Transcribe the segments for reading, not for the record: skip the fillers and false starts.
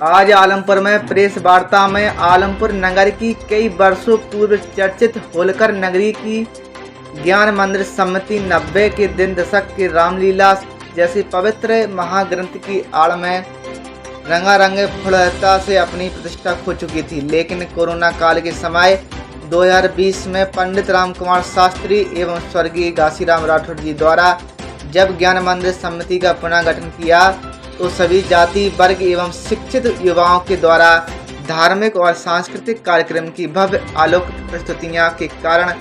आज आलमपुर में प्रेस वार्ता में आलमपुर नगर की कई वर्षों पूर्व चर्चित होलकर नगरी की ज्ञान मंदिर समिति 90 के दिन दशक के रामलीला जैसे पवित्र महाग्रंथ की आड़ में रंगारंग फुड़ता से अपनी प्रतिष्ठा खो चुकी थी। लेकिन कोरोना काल के समय 2020 में पंडित राम कुमार शास्त्री एवं स्वर्गीय घासीराम राठौड़ जी द्वारा जब ज्ञान मंदिर समिति का पुनर्गठन किया तो सभी जाति वर्ग एवं शिक्षित युवाओं के द्वारा धार्मिक और सांस्कृतिक कार्यक्रम की भव्य अलौकिक प्रस्तुतियां के कारण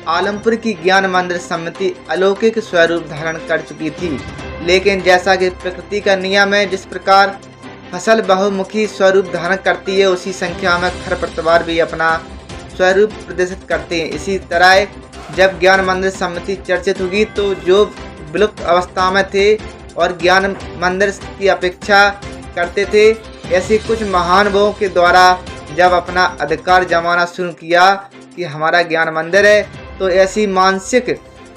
आलमपुर की ज्ञान मंदिर समिति अलौकिक स्वरूप धारण कर चुकी थी। लेकिन जैसा कि प्रकृति का नियम है, जिस प्रकार फसल बहुमुखी स्वरूप धारण करती है, उसी संख्या में खरपतवार भी अपना स्वरूप प्रदर्शित करते हैं। इसी तरह जब ज्ञान मंदिर समिति चर्चित होगी तो जो विलुप्त अवस्था में थे और ज्ञान मंदिर की अपेक्षा करते थे, ऐसे कुछ महानुभावों के द्वारा जब अपना अधिकार जमाना शुरू किया कि हमारा ज्ञान मंदिर है, तो ऐसी मानसिक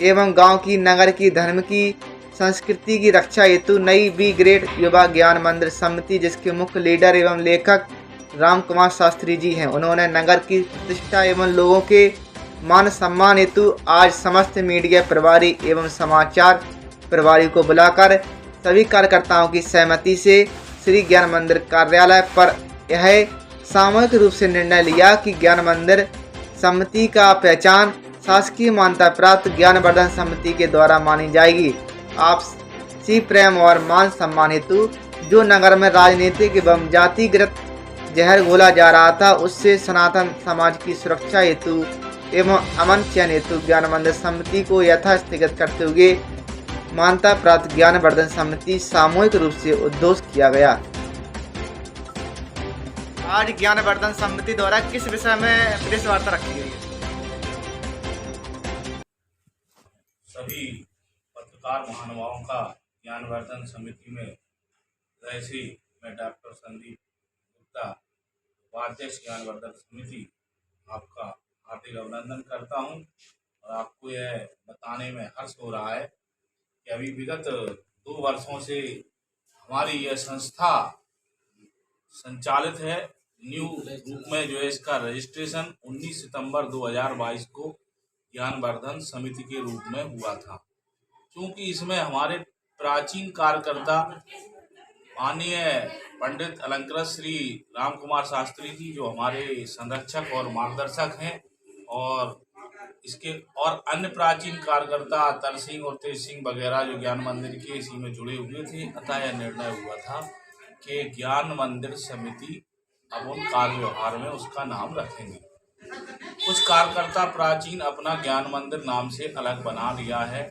एवं गांव की नगर की धर्म की संस्कृति की रक्षा हेतु नई बी ग्रेड युवा ज्ञान मंदिर समिति, जिसके मुख्य लीडर एवं लेखक राम कुमार शास्त्री जी हैं, उन्होंने नगर की प्रतिष्ठा एवं लोगों के मान सम्मान हेतु आज समस्त मीडिया प्रभारी एवं समाचार प्रभारी को बुलाकर सभी कार्यकर्ताओं की सहमति से श्री ज्ञान मंदिर कार्यालय पर यह सामूहिक रूप से निर्णय लिया कि ज्ञान मंदिर समिति का पहचान शासकीय मान्यता प्राप्त ज्ञानवर्धन समिति के द्वारा मानी जाएगी। आपसी प्रेम और मान सम्मान हेतु जो नगर में राजनीतिक एवं जातिगत जहर घोला जा रहा था, उससे सनातन समाज की सुरक्षा हेतु एवं अमन चयन हेतु ज्ञान मंदिर समिति को यथास्थगित करते हुए मान्यता प्राप्त ज्ञानवर्धन समिति सामूहिक रूप से उद्घोष किया गया। आज ज्ञानवर्धन समिति द्वारा किस विषय में प्रेस वार्ता रखी गई है? सभी पत्रकार महानुभावों का ज्ञानवर्धन समिति में जैसे मैं डॉक्टर संदीप गुप्ता, उपाध्यक्ष ज्ञानवर्धन समिति, आपका हार्दिक अभिनंदन करता हूं और आपको यह बताने में हर्ष हो रहा है कि अभी विगत 2 वर्षों से हमारी यह संस्था संचालित है। न्यू रूप में जो है इसका रजिस्ट्रेशन 19 सितंबर 2022 को ज्ञानवर्धन समिति के रूप में हुआ था। क्योंकि इसमें हमारे प्राचीन कार्यकर्ता माननीय पंडित अलंकृत श्री राम कुमार शास्त्री जी, जो हमारे संरक्षक और मार्गदर्शक हैं, और इसके और अन्य प्राचीन कार्यकर्ता तर सिंह और तेज सिंह वगैरह जो ज्ञान मंदिर के इसी में जुड़े हुए थे। अतः यह निर्णय हुआ था कि ज्ञान मंदिर समिति अब उन कार्य व्यवहार में उसका नाम रखेंगे। कुछ कार्यकर्ता प्राचीन अपना ज्ञान मंदिर नाम से अलग बना लिया है,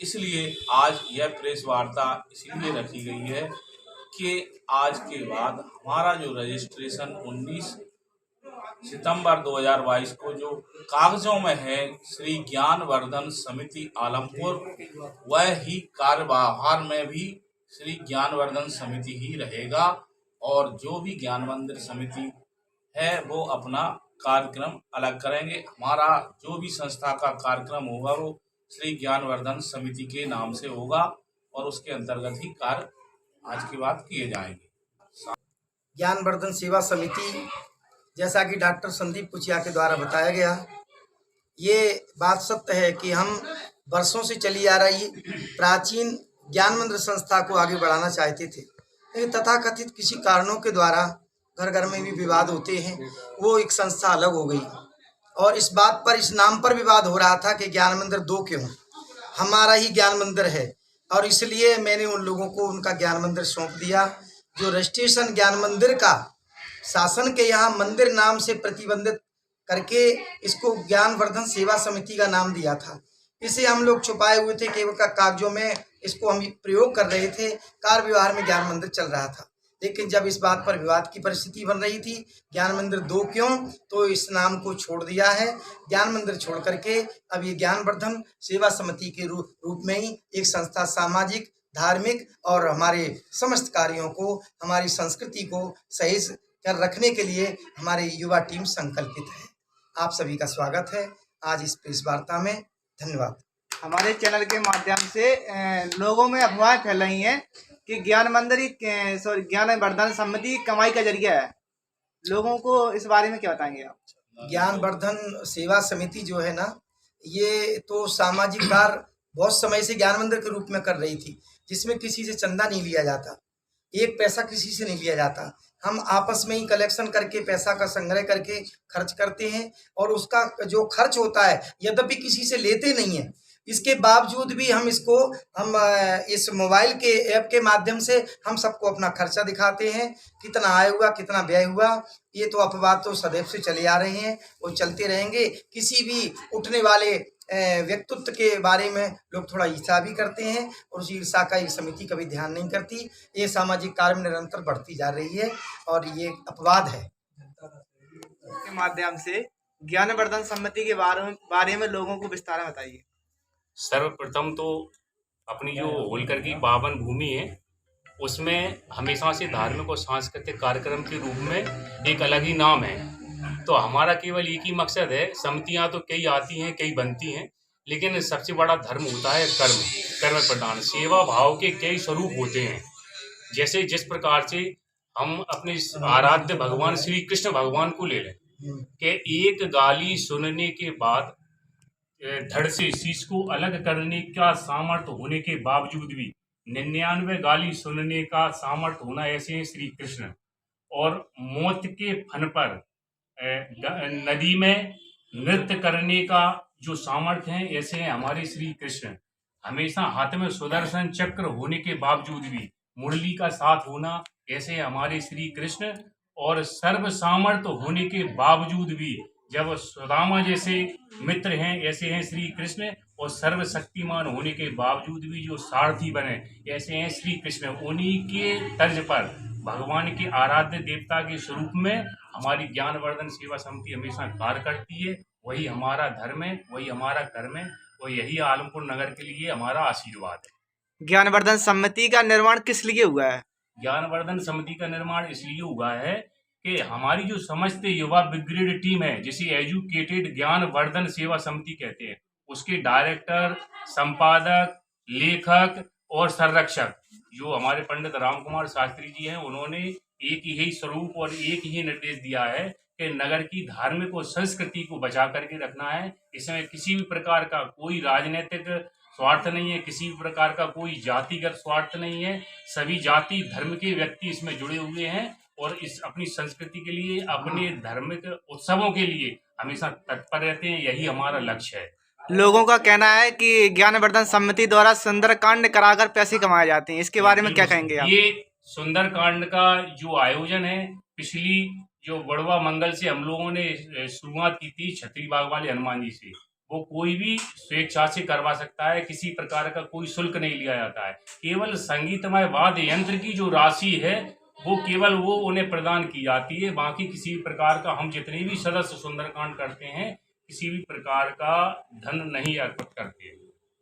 इसलिए आज यह प्रेस वार्ता इसलिए रखी गई है कि आज के बाद हमारा जो रजिस्ट्रेशन 19 सितंबर 2022 को जो कागजों में है श्री ज्ञानवर्धन समिति आलमपुर, वह ही कार्यभार में भी श्री ज्ञानवर्धन समिति ही रहेगा। और जो भी ज्ञान मंदिर समिति है वो अपना कार्यक्रम अलग करेंगे। हमारा जो भी संस्था का कार्यक्रम होगा वो श्री ज्ञानवर्धन समिति के नाम से होगा और उसके अंतर्गत ही कार्य आज के बाद किए जाएंगे। ज्ञानवर्धन सेवा समिति, जैसा कि डॉक्टर संदीप कुचिया के द्वारा बताया गया, ये बात सत्य है कि हम वर्षों से चली आ रही प्राचीन ज्ञान मंदिर संस्था को आगे बढ़ाना चाहते थे, लेकिन तथाकथित किसी कारणों के द्वारा घर घर में भी विवाद होते हैं, वो एक संस्था अलग हो गई और इस बात पर, इस नाम पर विवाद हो रहा था कि ज्ञान मंदिर 2 क्यों, हमारा ही ज्ञान मंदिर है। और इसलिए मैंने उन लोगों को उनका ज्ञान मंदिर सौंप दिया। जो रजिस्ट्रेशन ज्ञान मंदिर का शासन के यहाँ मंदिर नाम से प्रतिबंधित करके इसको ज्ञानवर्धन सेवा समिति का नाम दिया था, इसे हम लोग छुपाए हुए थे, केवल का कागजों में इसको हम प्रयोग कर रहे थे, कार्य व्यवहार में ज्ञान मंदिर चल रहा था। लेकिन जब इस बात पर विवाद की परिस्थिति बन रही थी, ज्ञान मंदिर 2 क्यों, तो इस नाम को छोड़ दिया है। ज्ञान मंदिर छोड़ करके अब ये ज्ञानवर्धन सेवा समिति के रूप में ही एक संस्था सामाजिक, धार्मिक और हमारे समस्त कार्यों को, हमारी संस्कृति को सही कर रखने के लिए हमारे युवा टीम संकल्पित है। आप सभी का स्वागत है आज इस प्रेस वार्ता में। धन्यवाद। हमारे चैनल के माध्यम से लोगों में अफवाहें फैल रही हैं कि ज्ञानवर्धन समिति कमाई का जरिया है, लोगों को इस बारे में क्या बताएंगे आप? ज्ञानवर्धन सेवा समिति जो है ना, ये तो सामाजिक कार्य बहुत समय से ज्ञान मंदिर के रूप में कर रही थी, जिसमें किसी से चंदा नहीं लिया जाता, एक पैसा किसी से नहीं लिया जाता। हम आपस में ही कलेक्शन करके पैसा का संग्रह करके खर्च करते हैं, और उसका जो खर्च होता है यद्यपि किसी से लेते नहीं है, इसके बावजूद भी हम इस मोबाइल के ऐप के माध्यम से हम सबको अपना खर्चा दिखाते हैं, कितना आय हुआ, कितना व्यय हुआ। ये तो अपवाद तो सदैव से चले आ रहे हैं और चलते रहेंगे। किसी भी उठने वाले व्यक्तित्व के बारे में लोग थोड़ा ईर्ष्या भी करते हैं, और उस ईर्ष्या का ये समिति कभी ध्यान नहीं करती। ये सामाजिक कार्य में निरंतर बढ़ती जा रही है और ये अपवाद है। के माध्यम से ज्ञानवर्धन समिति के बारे में लोगों को विस्तार में बताइए। सर्वप्रथम तो अपनी जो होलकर की पावन भूमि है, उसमें हमेशा से धार्मिक और सांस्कृतिक कार्यक्रम के रूप में एक अलग ही नाम है। तो हमारा केवल एक ही मकसद है, समितियां तो कई आती हैं, कई बनती हैं, लेकिन सबसे बड़ा धर्म होता है कर्म प्रदान। सेवा भाव के कई स्वरूप होते हैं। जैसे जिस प्रकार से हम अपने आराध्य भगवान श्री कृष्ण भगवान को ले लें कि एक गाली सुनने के बाद धड़ से शीश को अलग करने का सामर्थ्य होने के बावजूद भी 99 गाली सुनने का सामर्थ्य होना, ऐसे हैं श्री कृष्ण। और मौत के फन पर नदी में नृत्य करने का जो सामर्थ्य है, ऐसे हैं हमारे श्री कृष्ण। हमेशा हाथ में सुदर्शन चक्र होने के बावजूद भी मुरली का साथ होना, ऐसे हैं हमारे श्री कृष्ण। और सर्व सामर्थ्य होने के बावजूद भी जब सुदामा जैसे मित्र हैं, ऐसे हैं श्री कृष्ण। और सर्वशक्तिमान होने के बावजूद भी जो सारथी बने, ऐसे हैं श्री कृष्ण। उन्हीं के तर्ज पर भगवान के आराध्य देवता के स्वरूप में हमारी ज्ञानवर्धन सेवा समिति हमेशा कार्य करती है। वही हमारा धर्म है, वही हमारा कर्म है, और यही आलमपुर नगर के लिए हमारा आशीर्वाद है। ज्ञानवर्धन समिति का निर्माण किस लिए हुआ है? ज्ञानवर्धन समिति का निर्माण इसलिए हुआ है कि हमारी जो समस्त युवा ब्रिगेड टीम है, जिसे एजुकेटेड ज्ञानवर्धन सेवा समिति कहते हैं, उसके डायरेक्टर, संपादक, लेखक और संरक्षक जो हमारे पंडित राम कुमार शास्त्री जी हैं, उन्होंने एक ही स्वरूप और एक ही निर्देश दिया है कि नगर की धार्मिक और संस्कृति को बचा करके रखना है। इसमें किसी भी प्रकार का कोई राजनीतिक स्वार्थ नहीं है, किसी भी प्रकार का कोई जातिगत स्वार्थ नहीं है। सभी जाति धर्म के व्यक्ति इसमें जुड़े हुए हैं और इस अपनी संस्कृति के लिए, अपने धार्मिक उत्सवों के लिए हमेशा तत्पर रहते हैं। यही हमारा लक्ष्य है। लोगों का कहना है कि ज्ञानवर्धन समिति द्वारा सुंदरकांड कराकर पैसे कमाए जाते हैं, इसके बारे में क्या कहेंगे आप? ये सुंदरकांड का जो आयोजन है, पिछली जो बड़वा मंगल से हम लोगों ने शुरुआत की थी छतरी बाग वाले हनुमान जी से, वो कोई भी स्वेच्छा से करवा सकता है। किसी प्रकार का कोई शुल्क नहीं लिया जाता है। केवल संगीतमय वाद्य यंत्र की जो राशि है वो केवल वो उन्हें प्रदान की जाती है। बाकी किसी भी प्रकार का हम जितने भी सदस्य सुंदरकांड करते हैं, किसी भी प्रकार का धन नहीं अर्पित करते हैं।